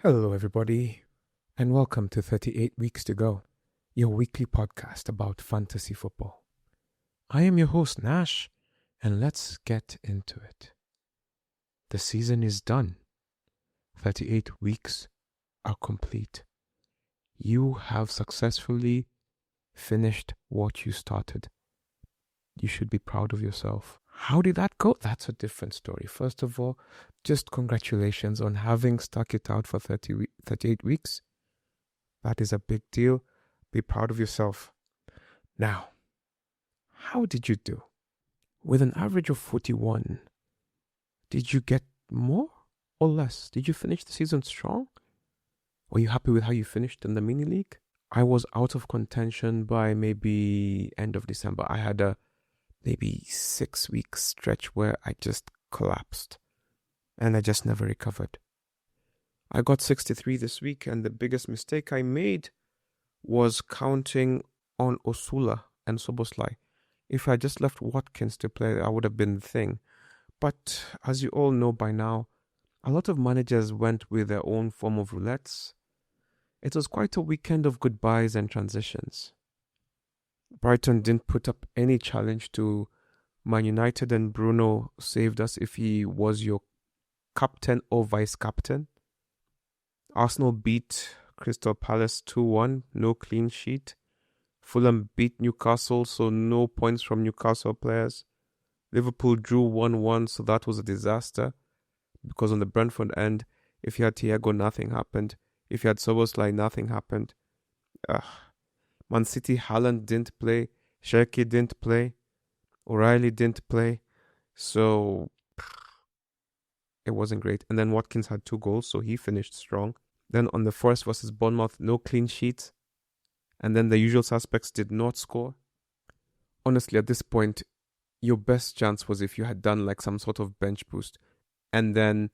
Hello, everybody, and welcome to 38 Weeks to Go, your weekly podcast about fantasy football. I am your host, Nash, and let's get into it. The season is done. 38 weeks are complete. You have successfully finished what you started. You should be proud of yourself. How did that go? That's a different story. First of all, just congratulations on having stuck it out for 38 weeks. That is a big deal. Be proud of yourself. Now, how did you do? With an average of 41, did you get more or less? Did you finish the season strong? Were you happy with how you finished in the mini league? I was out of contention by maybe end of December. I had a maybe 6-week stretch where I just collapsed and I just never recovered. I got 63 this week, and the biggest mistake I made was counting on Osula and Soboslai. If I just left Watkins to play, I would have been the thing. But as you all know by now, a lot of managers went with their own form of roulettes. It was quite a weekend of goodbyes and transitions. Brighton didn't put up any challenge to Man United, and Bruno saved us if he was your captain or vice captain. Arsenal beat Crystal Palace 2-1, no clean sheet. Fulham beat Newcastle, so no points from Newcastle players. Liverpool drew 1-1, so that was a disaster. Because on the Brentford end, if you had Thiago, nothing happened. If you had Soboslai, nothing happened. Man City, Haaland didn't play. Cherki didn't play. O'Reilly didn't play. So it wasn't great. And then Watkins had 2 goals, so he finished strong. Then on the Forest versus Bournemouth, no clean sheets. And then the usual suspects did not score. Honestly, at this point, your best chance was if you had done like some sort of bench boost. And then,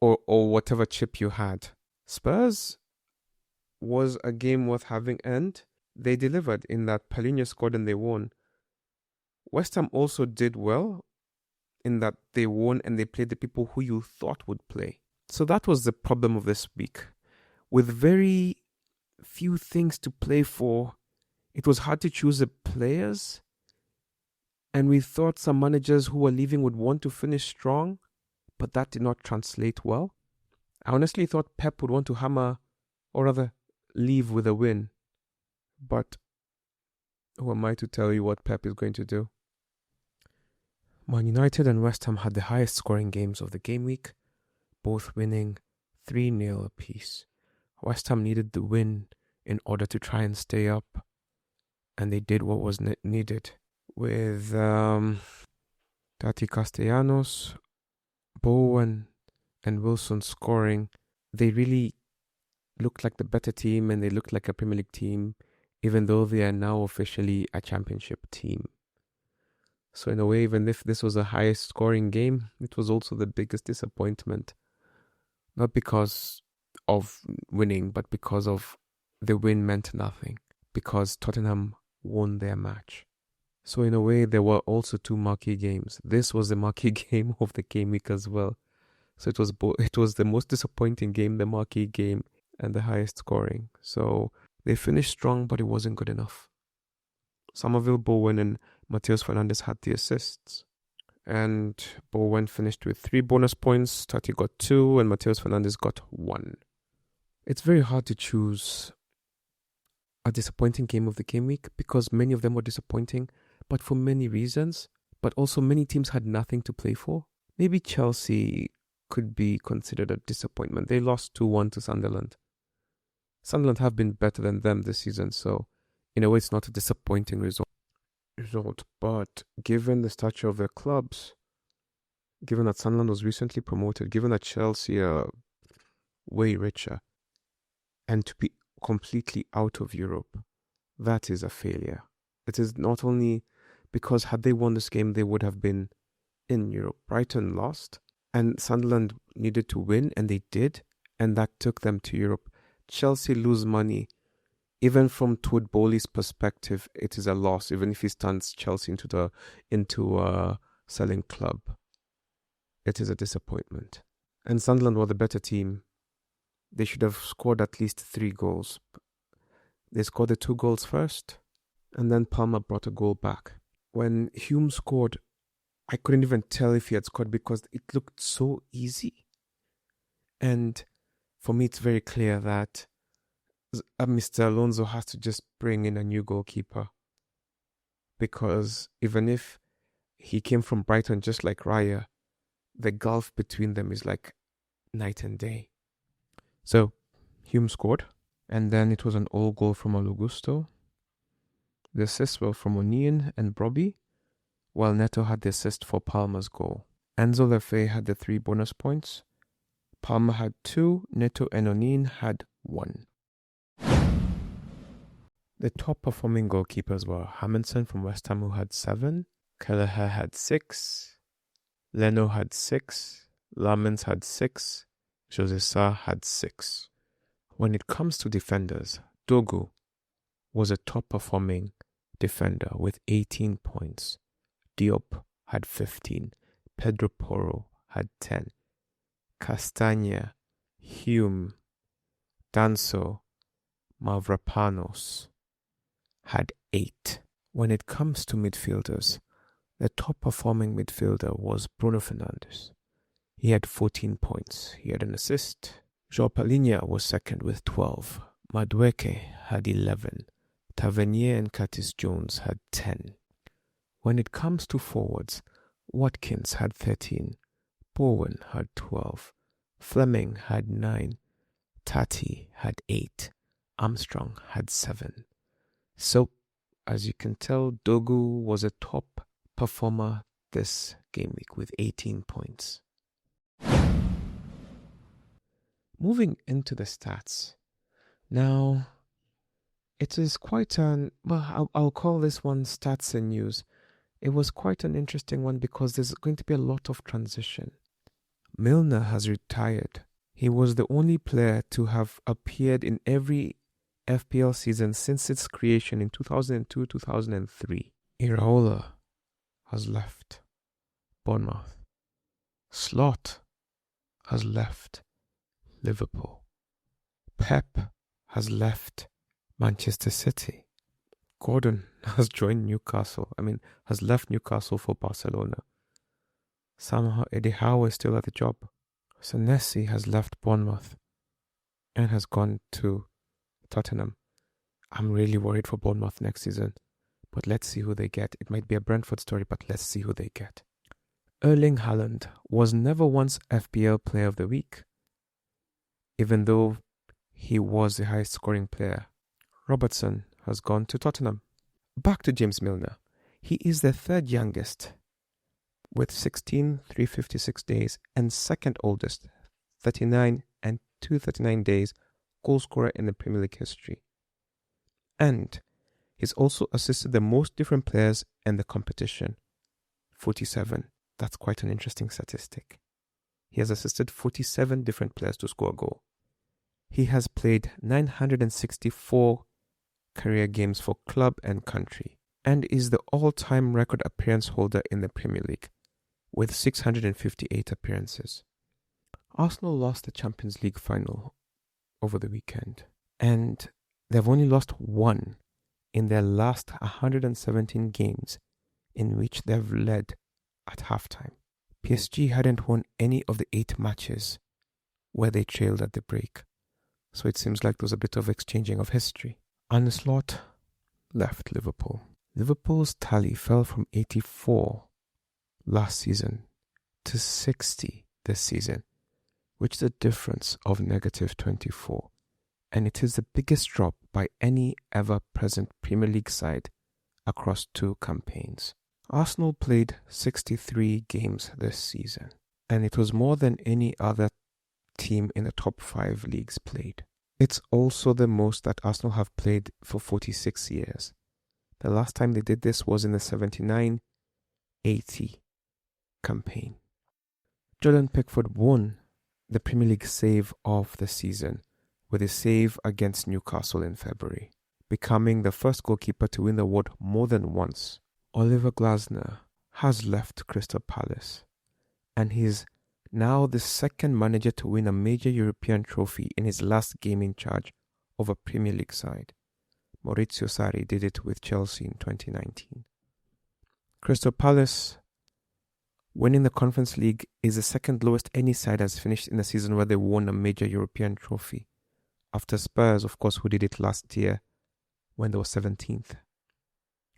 or whatever chip you had. Spurs was a game worth having, and they delivered in that Palhinha scored and they won. West Ham also did well in that they won and they played the people who you thought would play. So that was the problem of this week. With very few things to play for, it was hard to choose the players, and we thought some managers who were leaving would want to finish strong, but that did not translate well. I honestly thought Pep would want to hammer, or rather leave with a win. But who am I to tell you what Pep is going to do? Man United and West Ham had the highest scoring games of the game week, both winning 3-0 apiece. West Ham needed the win in order to try and stay up, and they did what was needed. With Tati Castellanos, Bowen, and Wilson scoring, they really looked like the better team, and they looked like a Premier League team, even though they are now officially a Championship team. So in a way, even if this was a highest scoring game, it was also the biggest disappointment. Not because of winning, but because of the win meant nothing. Because Tottenham won their match. So in a way, there were also 2 marquee games. This was the marquee game of the game week as well. So it was the most disappointing game, the marquee game, and the highest scoring. So they finished strong, but it wasn't good enough. Somerville, Bowen, and Mateus Fernandes had the assists. And Bowen finished with 3 bonus points. Tati got 2, and Mateus Fernandes got 1. It's very hard to choose a disappointing game of the game week because many of them were disappointing, but for many reasons. But also many teams had nothing to play for. Maybe Chelsea could be considered a disappointment. They lost 2-1 to Sunderland. Sunderland have been better than them this season, so in a way it's not a disappointing result. But given the stature of their clubs, given that Sunderland was recently promoted, given that Chelsea are way richer, and to be completely out of Europe, that is a failure. It is not only because had they won this game, they would have been in Europe. Brighton lost, and Sunderland needed to win, and they did, and that took them to Europe. Chelsea lose money. Even from Todd Bowley's perspective, it is a loss, even if he stands Chelsea into a selling club. It is a disappointment. And Sunderland were the better team. they should have scored at least 3 goals. They scored the 2 goals first, and then Palmer brought a goal back. When Hume scored, I couldn't even tell if he had scored because it looked so easy. And for me, it's very clear that Mr. Alonso has to just bring in a new goalkeeper. Because even if he came from Brighton just like Raya, the gulf between them is like night and day. So, Hume scored, and then it was an all goal from Ologusto. The assists were from O'Neill and Brobby, while Neto had the assist for Palmer's goal. Enzo Lefebvre had the 3 bonus points. Palmer had 2, Neto and O'Neill had 1. The top performing goalkeepers were Hamilton from West Ham, who had 7, Kelleher had 6, Leno had 6, Lamens had 6, Jose Sa had 6. When it comes to defenders, Dorgu was a top performing defender with 18 points. Diop had 15, Pedro Porro had 10, Castagna, Hume, Danso, Mavropanos had 8. When it comes to midfielders, the top performing midfielder was Bruno Fernandes. He had 14 points. He had an assist. João Palhinha was second with 12. Madueke had 11. Tavernier and Curtis Jones had 10. When it comes to forwards, Watkins had 13. Bowen had 12. Fleming had 9. Tati had 8. Armstrong had 7. So, as you can tell, Dorgu was a top performer this game week with 18 points. Moving into the stats. Now, it is quite I'll call this one stats and news. It was quite an interesting one because there's going to be a lot of transition. Milner has retired. He was the only player to have appeared in every FPL season since its creation in 2002-2003. Iraola has left Bournemouth. Slot has left Liverpool. Pep has left Manchester City. Gordon has joined has left Newcastle for Barcelona. Somehow Eddie Howe is still at the job. Senesi has left Bournemouth and has gone to Tottenham. I'm really worried for Bournemouth next season, but let's see who they get. It might be a Brentford story, but let's see who they get. Erling Haaland was never once FPL Player of the Week, even though he was the highest scoring player. Robertson has gone to Tottenham. Back to James Milner. He is the third youngest with 356 days and second oldest, 39 and 239 days goal scorer in the Premier League history. And he's also assisted the most different players in the competition, 47. That's quite an interesting statistic. He has assisted 47 different players to score a goal. He has played 964 career games for club and country and is the all-time record appearance holder in the Premier League with 658 appearances. Arsenal lost the Champions League final over the weekend and they've only lost one in their last 117 games in which they've led at halftime. PSG hadn't won any of the 8 matches where they trailed at the break. So it seems like there was a bit of exchanging of history. Arne Slot left Liverpool. Liverpool's tally fell from 84 last season to 60 this season, which is a difference of negative 24. And it is the biggest drop by any ever present Premier League side across 2 campaigns. Arsenal played 63 games this season, and it was more than any other team in the top 5 leagues played. It's also the most that Arsenal have played for 46 years. The last time they did this was in the 79-80 campaign. Jordan Pickford won the Premier League save of the season with a save against Newcastle in February, becoming the first goalkeeper to win the award more than once. Oliver Glasner has left Crystal Palace, and his now the second manager to win a major European trophy in his last game in charge of a Premier League side. Maurizio Sarri did it with Chelsea in 2019. Crystal Palace winning the Conference League is the second lowest any side has finished in a season where they won a major European trophy, after Spurs, of course, who did it last year when they were 17th.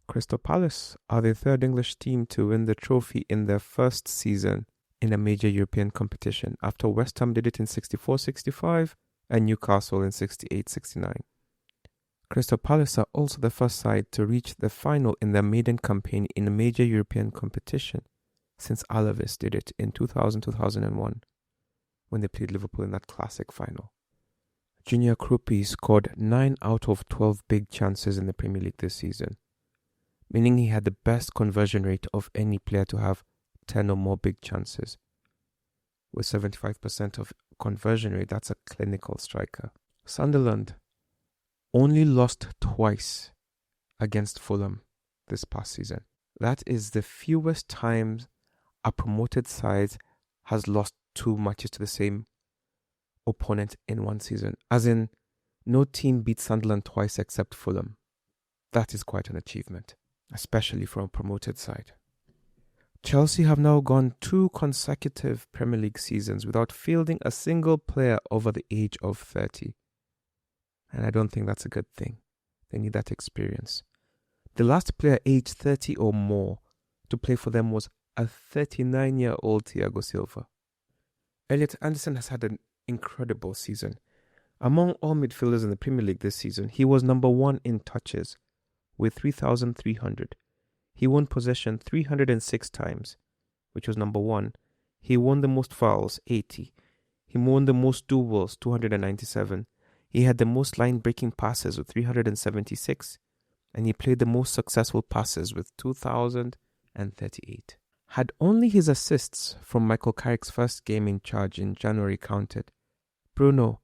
Crystal Palace are the third English team to win the trophy in their first season in a major European competition, after West Ham did it in 64-65 and Newcastle in 68-69. Crystal Palace are also the first side to reach the final in their maiden campaign in a major European competition, since Alaves did it in 2000-2001 when they played Liverpool in that classic final. Junior Krupi scored 9 out of 12 big chances in the Premier League this season, meaning he had the best conversion rate of any player to have 10 or more big chances. With 75% of conversion rate, that's a clinical striker. Sunderland only lost twice against Fulham this past season. That is the fewest times a promoted side has lost 2 matches to the same opponent in one season. As in, no team beat Sunderland twice except Fulham. That is quite an achievement, especially for a promoted side. Chelsea have now gone 2 consecutive Premier League seasons without fielding a single player over the age of 30. And I don't think that's a good thing. They need that experience. The last player aged 30 or more to play for them was a 39-year-old Thiago Silva. Elliot Anderson has had an incredible season. Among all midfielders in the Premier League this season, he was number 1 in touches with 3,300. He won possession 306 times, which was number 1. He won the most fouls, 80. He won the most duels, 297. He had the most line-breaking passes with 376. And he played the most successful passes with 2,038. Had only his assists from Michael Carrick's first game in charge in January counted, Bruno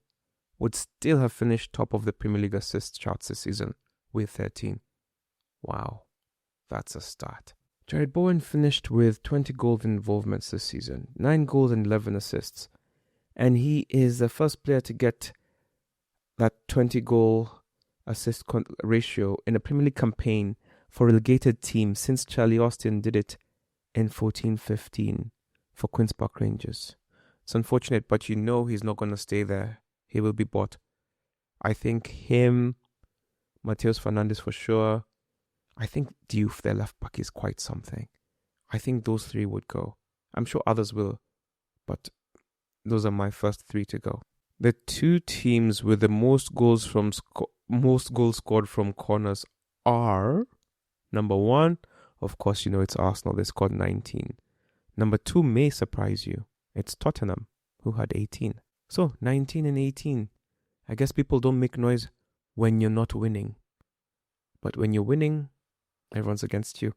would still have finished top of the Premier League assist charts this season with 13. Wow, that's a start. Jared Bowen finished with 20 goal involvements this season, 9 goals and 11 assists. And he is the first player to get that 20 goal assist ratio in a Premier League campaign for a relegated team since Charlie Austin did it in 14-15 for Queen's Park Rangers. It's unfortunate, but you know he's not going to stay there. He will be bought. I think him, Mateus Fernandes for sure. I think Diouf, their left back, is quite something. I think those 3 would go. I'm sure others will, but those are my first 3 to go. The 2 teams with the most goals scored from corners are, number 1, of course, you know it's Arsenal. They scored 19. Number 2 may surprise you. It's Tottenham, who had 18. So, 19 and 18. I guess people don't make noise when you're not winning. But when you're winning, everyone's against you.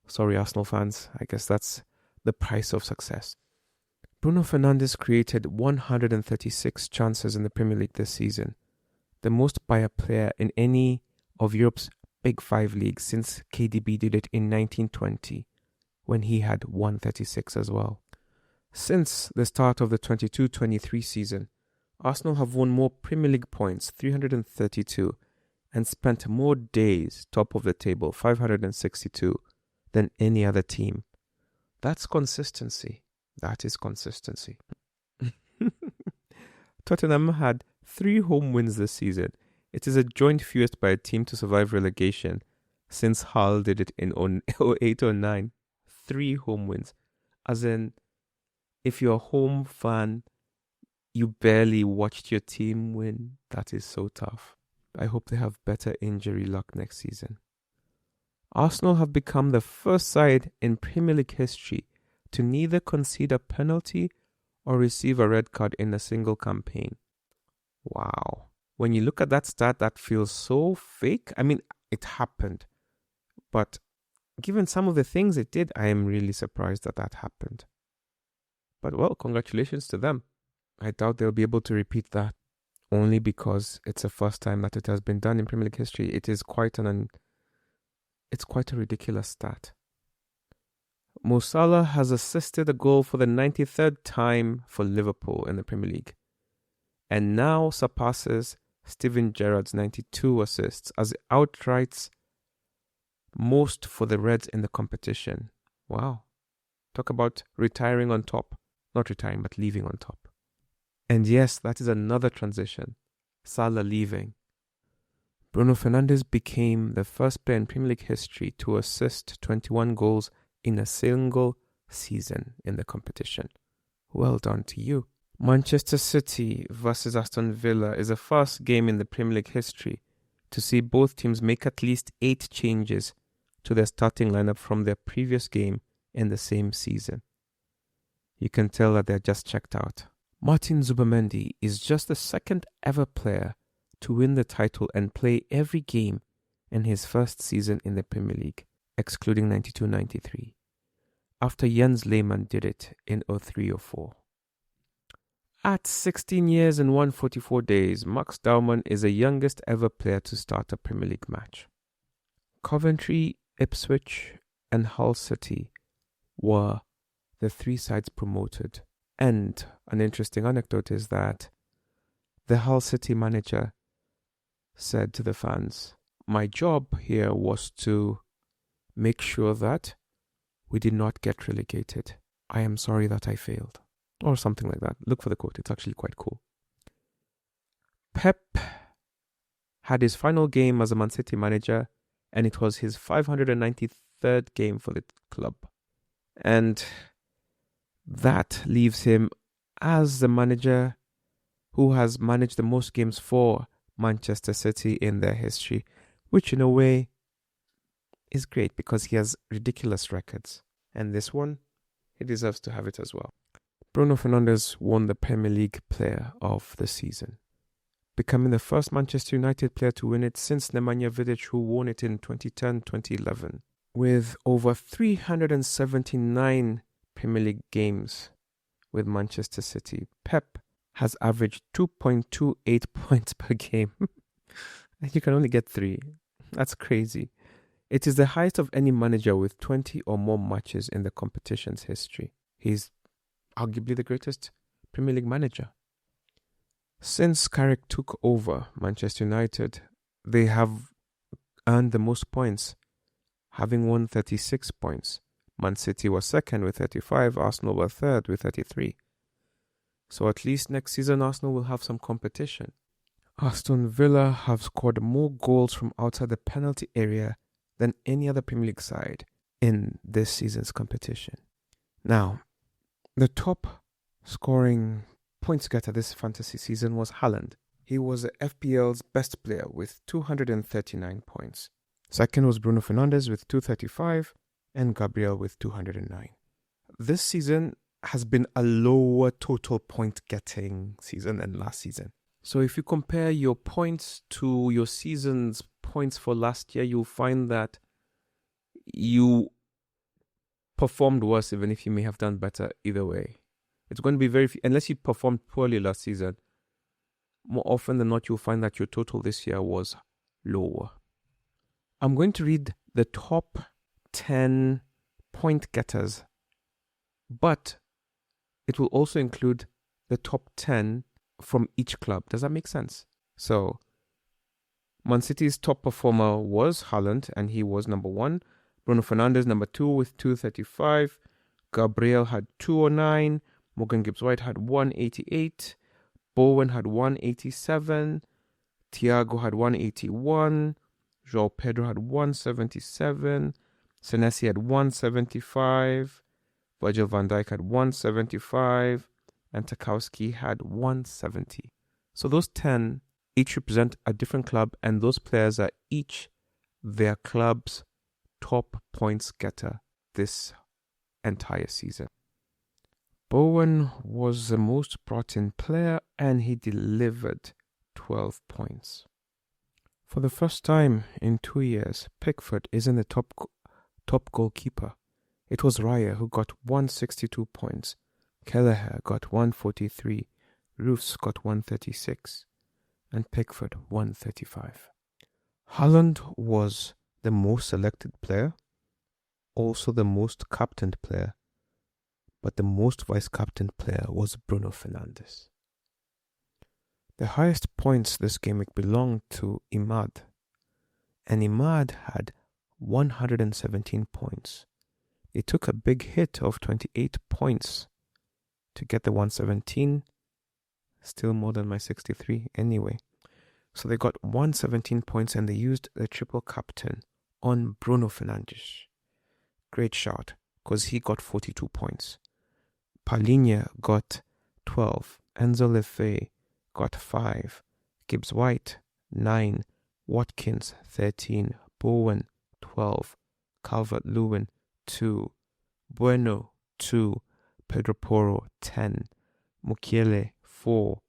Sorry, Arsenal fans. I guess that's the price of success. Bruno Fernandes created 136 chances in the Premier League this season, the most by a player in any of Europe's Big 5 leagues since KDB did it in 1920, when he had 136 as well. Since the start of the 22-23 season, Arsenal have won more Premier League points, 332, and spent more days top of the table, 562, than any other team. That's consistency. That is consistency. Tottenham had 3 home wins this season. It is a joint fewest by a team to survive relegation since Hull did it in 08-09. 3 home wins. As in, if you're a home fan, you barely watched your team win. That is so tough. I hope they have better injury luck next season. Arsenal have become the first side in Premier League history to neither concede a penalty or receive a red card in a single campaign. Wow. When you look at that stat, that feels so fake. I mean, it happened. But given some of the things it did, I am really surprised that that happened. But well, congratulations to them. I doubt they'll be able to repeat that, only because it's the first time that it has been done in Premier League history. It is quite a ridiculous stat. Mo Salah has assisted a goal for the 93rd time for Liverpool in the Premier League, and now surpasses Steven Gerrard's 92 assists as it outrights most for the Reds in the competition. Wow. Talk about retiring on top. Not retiring, but leaving on top. And yes, that is another transition. Salah leaving. Bruno Fernandes became the first player in Premier League history to assist 21 goals in a single season in the competition. Well done to you. Manchester City versus Aston Villa is the first game in the Premier League history to see both teams make at least 8 changes to their starting lineup from their previous game in the same season. You can tell that they're just checked out. Martin Zubimendi is just the second ever player to win the title and play every game in his first season in the Premier League, excluding 92-93, after Jens Lehmann did it in 03-04. At 16 years and 144 days, Max Daumann is the youngest ever player to start a Premier League match. Coventry, Ipswich and Hull City were the 3 sides promoted. And an interesting anecdote is that the Hull City manager said to the fans, "My job here was to make sure that we did not get relegated. I am sorry that I failed." Or something like that. Look for the quote. It's actually quite cool. Pep had his final game as a Man City manager, and it was his 593rd game for the club. And that leaves him as the manager who has managed the most games for Manchester City in their history, which in a way is great because he has ridiculous records. And this one, he deserves to have it as well. Bruno Fernandes won the Premier League Player of the Season, becoming the first Manchester United player to win it since Nemanja Vidic, who won it in 2010-2011. With over 379 Premier League games with Manchester City, Pep has averaged 2.28 points per game. And you can only get 3. That's crazy. It is the highest of any manager with 20 or more matches in the competition's history. He's arguably the greatest Premier League manager. Since Carrick took over Manchester United, they have earned the most points, having won 36 points. Man City was second with 35, Arsenal were third with 33. So at least next season Arsenal will have some competition. Aston Villa have scored more goals from outside the penalty area than any other Premier League side in this season's competition. Now, the top scoring points getter this fantasy season was Haaland. He was the FPL's best player with 239 points. Second was Bruno Fernandes with 235 and Gabriel with 209. This season has been a lower total point getting season than last season. So if you compare your points to your season's points for last year, you'll find that you performed worse, even if you may have done better either way. It's going to be very few, unless you performed poorly last season. More often than not, you'll find that your total this year was lower. I'm going to read the top 10 point getters, but it will also include the top 10 from each club. Does that make sense? So, Man City's top performer was Haaland, and he was number 1. Bruno Fernandes, number 2 with 235. Gabriel had 209. Morgan Gibbs-White had 188. Bowen had 187. Thiago had 181. João Pedro had 177. Senesi had 175. Virgil van Dijk had 175. And Tarkowski had 170. So those 10 each represent a different club, and those players are each their club's top points getter this entire season. Bowen was the most brought in player, and he delivered 12 points. For the first time in 2 years, Pickford is in the top goalkeeper. It was Raya who got 162 points. Kelleher got 143. Roofs got 136. And Pickford 135. Haaland was the most selected player, also the most captained player, but the most vice-captained player was Bruno Fernandes. The highest points this Gameweek belonged to Imad, and Imad had 117 points. It took a big hit of 28 points to get the 117, still more than my 63 anyway. So they got 117 points and they used the triple captain on Bruno Fernandes. Great shot, because he got 42 points. Palhinha got 12. Enzo Lefebvre got 5. Gibbs White, 9. Watkins, 13. Bowen, 12. Calvert-Lewin, 2. Bueno, 2. Pedro Porro, 10. Mukiele, 4.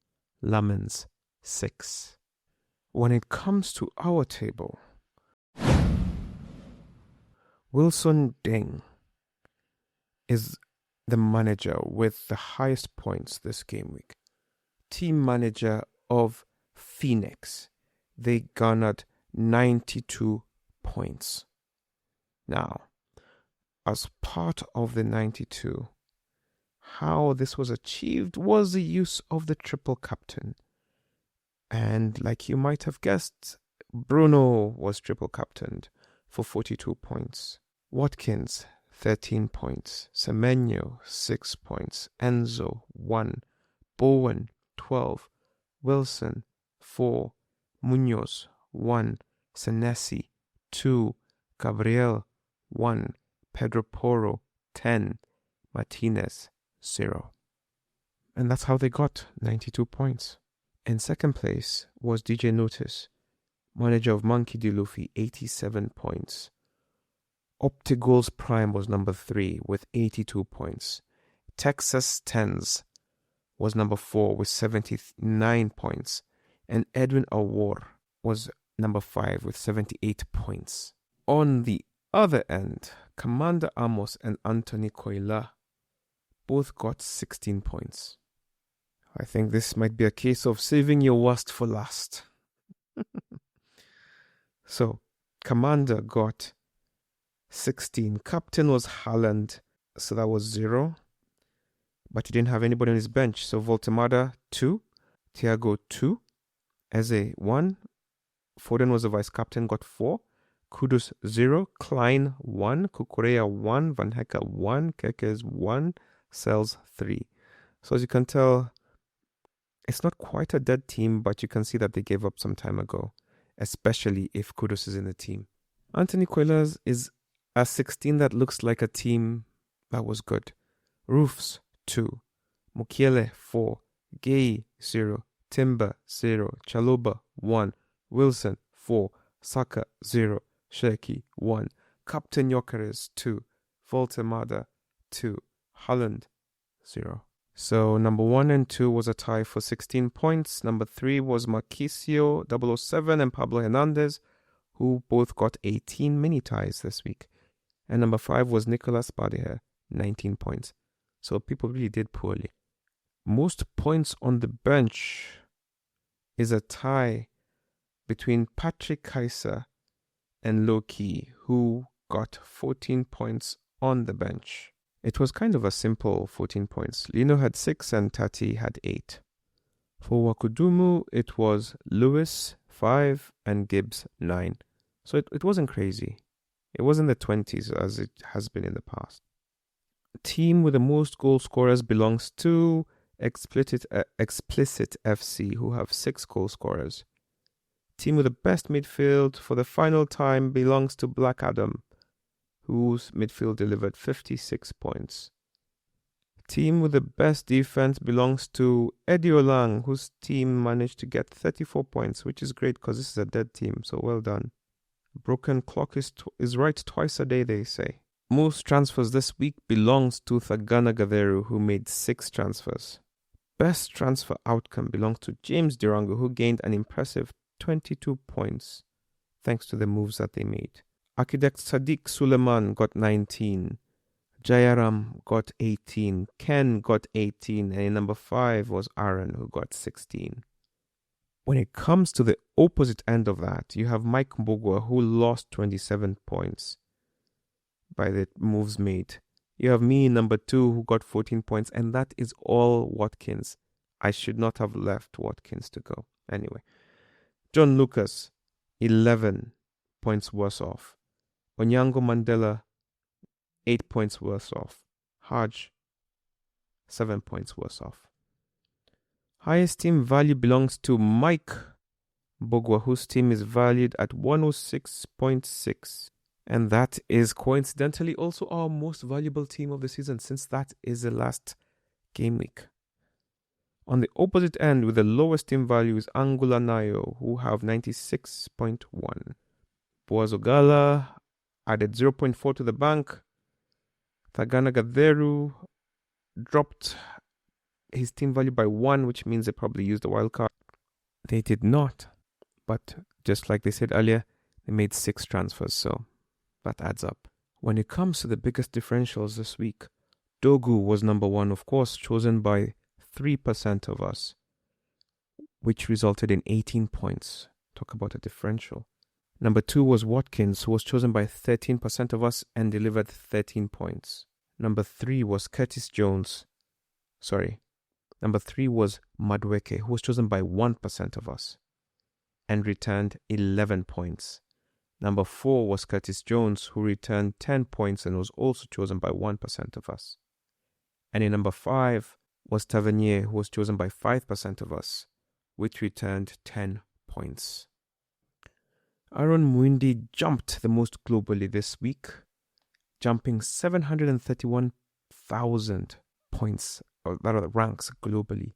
Lamens, 6. When it comes to our table, Wilson Deng is the manager with the highest points this Gameweek. Team manager of Phoenix. They garnered 92 points. Now, as part of the 92, how this was achieved was the use of the triple captain. And like you might have guessed, Bruno was triple captained for 42 points. Watkins, 13 points. Semenyo, 6 points. Enzo, 1. Bowen, 12. Wilson, 4. Munoz, 1. Senesi, 2. Gabriel, 1. Pedro Porro, 10. Martinez, 0. And that's how they got 92 points. In second place was DJ Notice, manager of Monkey D. Luffy, 87 points. Optigol's Prime was number 3 with 82 points. Texas Tens was number 4 with 79 points. And Edwin Awor was number 5 with 78 points. On the other end, Commander Amos and Anthony Koila both got 16 points. I think this might be a case of saving your worst for last. So, Commander got 16. Captain was Haaland, so that was 0. But he didn't have anybody on his bench. So, Voltemada, 2. Thiago, 2. Eze, 1. Foden was the vice-captain, got 4. Kudus, 0. Klein, 1. Kukurea, 1. Van Hecke, 1. Gyokeres, 1. Sells, 3. So, as you can tell, it's not quite a dead team, but you can see that they gave up some time ago, especially if Kudus is in the team. Anthony Coilas is a 16 that looks like a team that was good. Roofs, 2. Mukiele, 4. Guehi, 0. Timber, 0. Chaloba, 1. Wilson, 4. Saka, 0. Sheki, 1. Captain Gyokeres, 2. Voltemada, 2. Haaland, 0. So number 1 and 2 was a tie for 16 points. Number 3 was Marquisio 007 and Pablo Hernandez, who both got 18 mini ties this week. And number 5 was Nicolas Badeher, 19 points. So people really did poorly. Most points on the bench is a tie between Patrick Kaiser and Loki, who got 14 points on the bench. It was kind of a simple 14 points. Lino had 6 and Tati had 8. For Wakudumu, it was Lewis, 5, and Gibbs, 9. So it wasn't crazy. It wasn't the 20s as it has been in the past. Team with the most goal scorers belongs to Explicit FC, who have 6 goal scorers. Team with the best midfield for the final time belongs to Black Adam, whose midfield delivered 56 points. Team with the best defense belongs to Eddie Olang, whose team managed to get 34 points, which is great because this is a dead team, so well done. Broken clock is right twice a day, they say. Most transfers this week belongs to Thagana Gatheru, who made 6 transfers. Best transfer outcome belongs to James Durango, who gained an impressive 22 points thanks to the moves that they made. Architect Sadiq Suleiman got 19. Jayaram got 18. Ken got 18. And number 5 was Aaron, who got 16. When it comes to the opposite end of that, you have Mike Mbogwa, who lost 27 points. by the moves made. You have me, number 2, who got 14 points, and that is all Watkins. I should not have left Watkins to go. Anyway, John Lucas, 11 points worse off. Onyango Mandela, 8 points worse off. Haj, 7 points worse off. Highest team value belongs to Mike Bogwa, whose team is valued at 106.6. And that is coincidentally also our most valuable team of the season, since that is the last game week. On the opposite end, with the lowest team value, is Angola Nayo, who have 96.1. Boazogala added 0.4 to the bank. Thagana Gatheru dropped his team value by 1, which means they probably used a wild card. They did not, but just like they said earlier, they made 6 transfers, so that adds up. When it comes to the biggest differentials this week, Dorgu was number 1, of course, chosen by 3% of us, which resulted in 18 points. Talk about a differential. Number 2 was Watkins, who was chosen by 13% of us and delivered 13 points. Number 3 was Number 3 was Madueke, who was chosen by 1% of us and returned 11 points. Number 4 was Curtis Jones, who returned 10 points and was also chosen by 1% of us. And in number 5 was Tavernier, who was chosen by 5% of us, which returned 10 points. Aaron Muindi jumped the most globally this week, jumping 731,000 points, or rather ranks globally.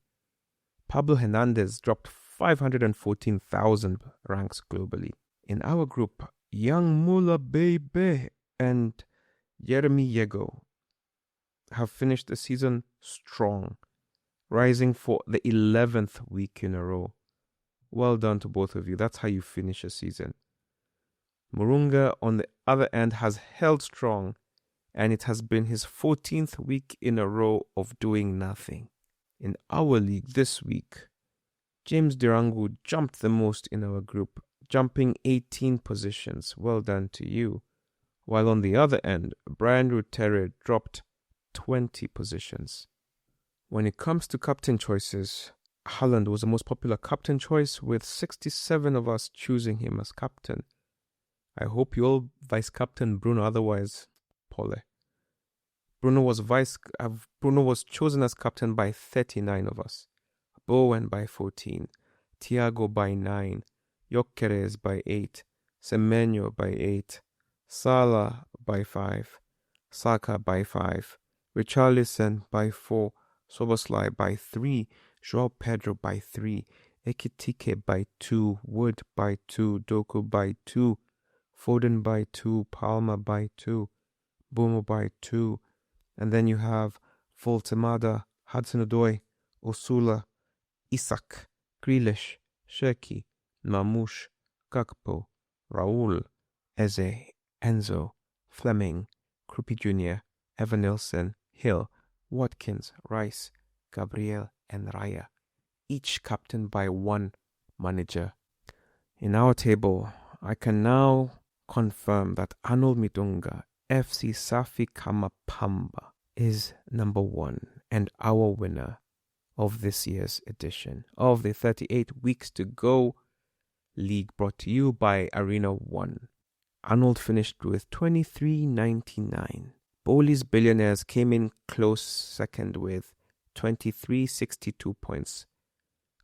Pablo Hernandez dropped 514,000 ranks globally. In our group, Young Mula Bebe and Jeremy Yego have finished the season strong, rising for the 11th week in a row. Well done to both of you. That's how you finish a season. Murunga, on the other end, has held strong, and it has been his 14th week in a row of doing nothing. In our league this week, James Durangu jumped the most in our group, jumping 18 positions. Well done to you. While on the other end, Brian Rutere dropped 20 positions. When it comes to captain choices, Haaland was the most popular captain choice, with 67 of us choosing him as captain. I hope you all vice captain Bruno, otherwise, Pole. Bruno was chosen as captain by 39 of us. Bowen by 14, Thiago by 9, Gyokeres by 8, Semenyo by 8, Salah by 5, Saka by 5, Richarlison by 4, Soboslai by 3, João Pedro by 3, Ekitike by 2, Wood by 2, Doku by 2, Foden by 2, Palmer by 2, Bomo by 2, and then you have Voltemada, Hudson-Odoi, Osula, Isak, Grealish, Shirky, Mamouche, Gakpo, Raul, Eze, Enzo, Fleming, Krupi Jr., Evan Nilsson, Hill, Watkins, Rice, Gabriel, and Raya, each captained by one manager. In our table, I can now confirm that Arnold Midunga, FC Safi Kamapamba, is number 1 and our winner of this year's edition of the 38 Weeks to Go League, brought to you by Arena 1. Arnold finished with 23.99. Bowley's Billionaires came in close second with 23.62 points,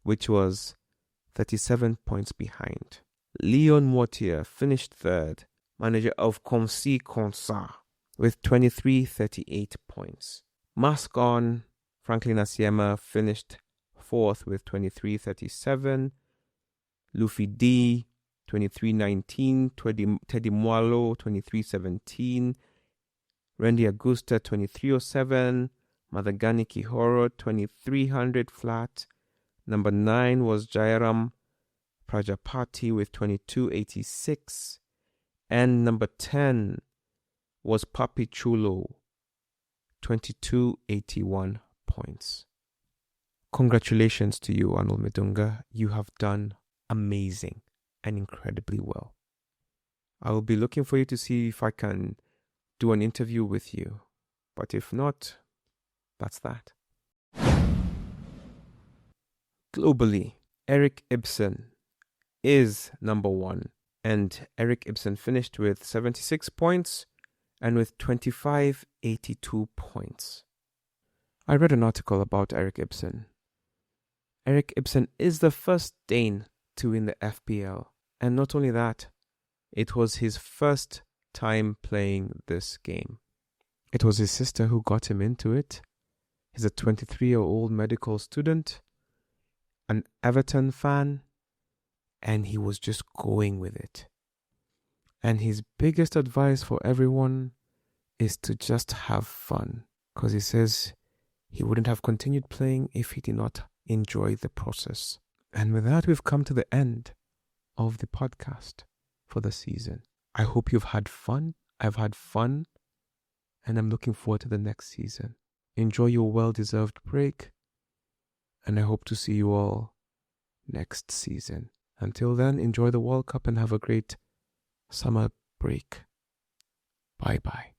which was 37 points behind. Leon Mortier finished third, manager of Comsi Consa, with 23.38 points. Mask On, Franklin Asiema finished fourth with 23.37. Luffy D, 23.19. Teddy Mwalo, 23.17. Randy Augusta, 23.07. Madhagani Kihoro, 2300 flat. Number 9 was Jairam Prajapati with 22.86. And number 10 was Papi Chulo, 22.81 points. Congratulations to you, Arnold Midunga. You have done amazing and incredibly well. I will be looking for you to see if I can do an interview with you. But if not, that's that. Globally, Erik Ibsen is number one. And Erik Ibsen finished with 76 points and with 2582 points. I read an article about Erik Ibsen. Erik Ibsen is the first Dane to win the FPL. And not only that, it was his first time playing this game. It was his sister who got him into it. He's a 23-year-old medical student, an Everton fan, and he was just going with it. And his biggest advice for everyone is to just have fun. Because he says he wouldn't have continued playing if he did not enjoy the process. And with that, we've come to the end of the podcast for the season. I hope you've had fun. I've had fun. And I'm looking forward to the next season. Enjoy your well-deserved break. And I hope to see you all next season. Until then, enjoy the World Cup and have a great summer break. Bye-bye.